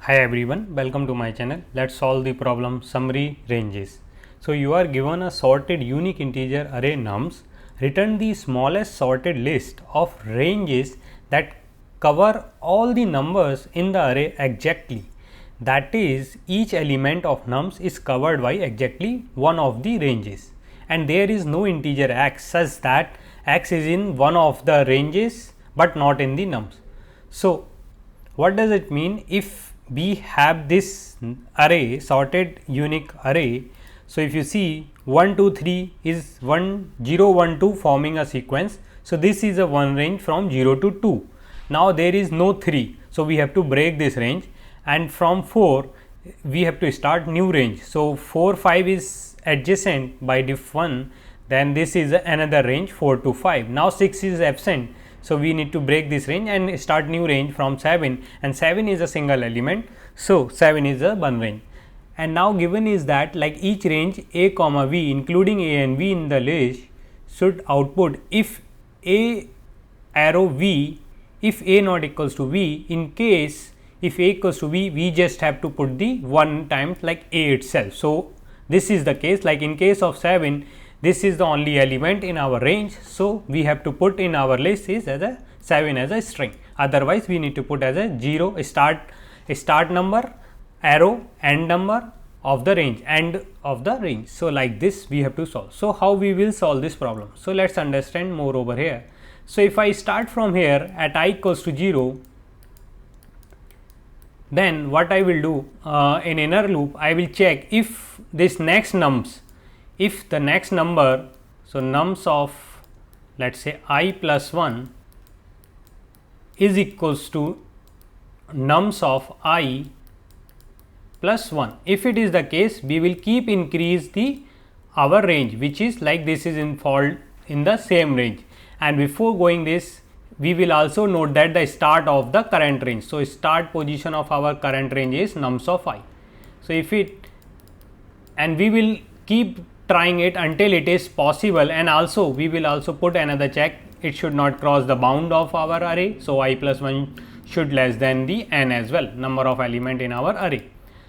Hi everyone, welcome to my channel. Let's solve the problem summary ranges. So you are given a sorted unique integer array nums. Return the smallest sorted list of ranges that cover all the numbers in the array exactly. That is, each element of nums is covered by exactly one of the ranges, and there is no integer x such that x is in one of the ranges but not in the nums. So what does it mean if we have this array, sorted unique array? So if you see 1 2 3 is 1 0 1 2 forming a sequence. So this is a one range from 0 to 2. Now there is no 3, so we have to break this range, and from 4 we have to start new range. So 4 5 is adjacent by diff 1, then this is another range 4 to 5. Now 6 is absent, so we need to break this range and start new range from 7, and 7 is a single element, so 7 is a one range. And now given is that like each range a comma v including a and v in the list should output if a arrow v, if a not equals to v. In case if a equals to v, we just have to put the 1 times like a itself. So this is the case, like in case of 7, this is the only element in our range, so we have to put in our list is as a 7 as a string. Otherwise we need to put as a 0 start number, arrow, end number of the range, end of the range. So like this we have to solve. So how we will solve this problem? So let's understand more over here. So if I start from here at I equals to 0, then what I will do in inner loop, I will check if this next nums, if the next number, so nums of let us say I plus 1 is equals to nums of I plus 1. If it is the case, we will keep increase the our range, which is like this is in fall in the same range. And before going this, we will also note that the start of the current range. So start position of our current range is nums of I. So if it, and we will keep trying it until it is possible, and also we will also put another check, it should not cross the bound of our array. So I plus 1 should less than the n as well, number of element in our array.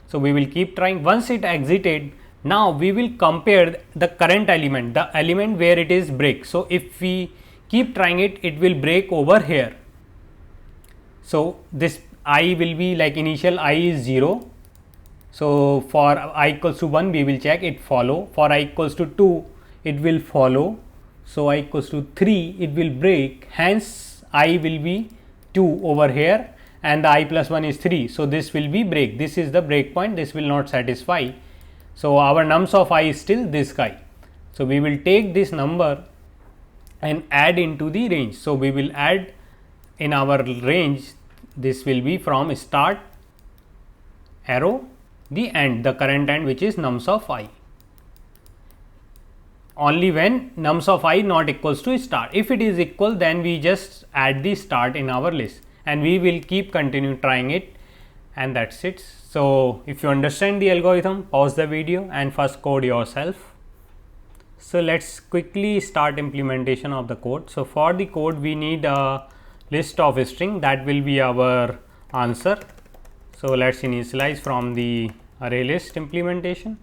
So we will keep trying. Once it exited, now we will compare the current element, the element where it is break. So if we keep trying it, it will break over here. So this I will be like initial I is 0. So for I equals to 1 we will check it follow, for I equals to 2 it will follow, so I equals to 3 it will break, hence I will be 2 over here and the I plus 1 is 3. So this will be break, this is the break point, this will not satisfy. So our nums of I is still this guy. So we will take this number and add into the range. So we will add in our range, this will be from start, arrow, the end, the current end, which is nums of I. Only when nums of I not equals to start. If it is equal, then we just add the start in our list, and we will keep continue trying it, and that's it. So if you understand the algorithm, pause the video and first code yourself. So let's quickly start implementation of the code. So for the code we need a list of string, that will be our answer. So let's initialize from the array list implementation.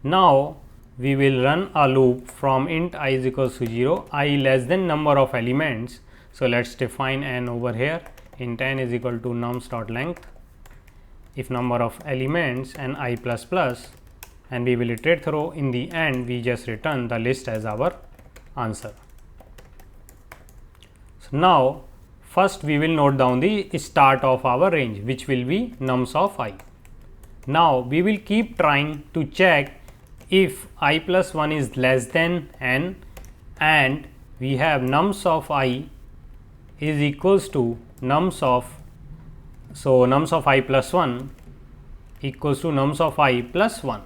Now we will run a loop from int I is equals to 0, I less than number of elements. So let's define n over here, int n is equal to nums dot length, if number of elements and I plus plus, and we will iterate through. In the end we just return the list as our answer. So now first we will note down the start of our range, which will be nums of I. Now we will keep trying to check if I plus 1 is less than n, and we have nums of I is equals to nums of, so nums of I plus 1 equals to nums of I plus 1.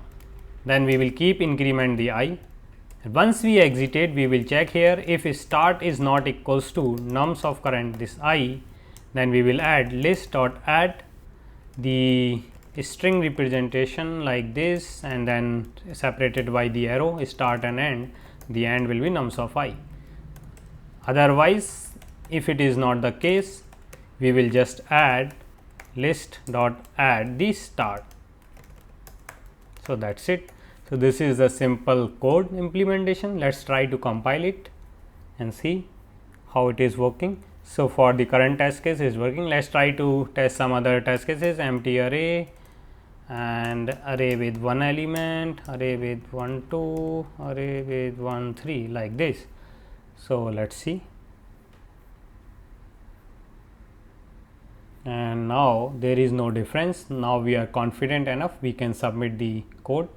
Then we will keep increment the I. Once we exited, we will check here if start is not equals to nums of current this I, then we will add list dot add the string representation like this, and then separated by the arrow start and end, the end will be nums of I. Otherwise if it is not the case, we will just add list dot add the start. So that's it. So this is the simple code implementation. Let's try to compile it and see how it is working. So for the current test case is working. Let's try to test some other test cases. Empty array and array with one element, array with 1 2, array with 1 3, like this. So let's see. And now there is no difference. Now we are confident enough, we can submit the code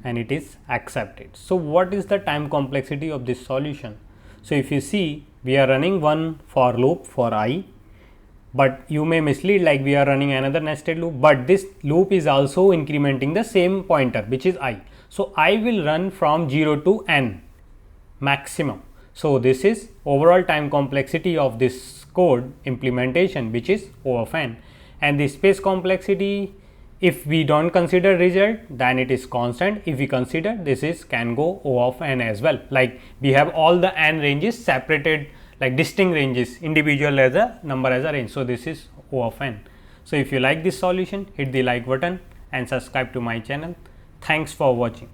and it is accepted. So what is the time complexity of this solution? So if you see, we are running one for loop for I, but you may mislead like we are running another nested loop, but this loop is also incrementing the same pointer, which is I. So I will run from 0 to n maximum. So this is overall time complexity of this code implementation, which is O of n, and the space complexity, if we don't consider result, then it is constant. If we consider, this is can go O of n as well. Like we have all the n ranges separated, like distinct ranges, individual as a number as a range. So this is O of n. So if you like this solution, hit the like button and subscribe to my channel. Thanks for watching.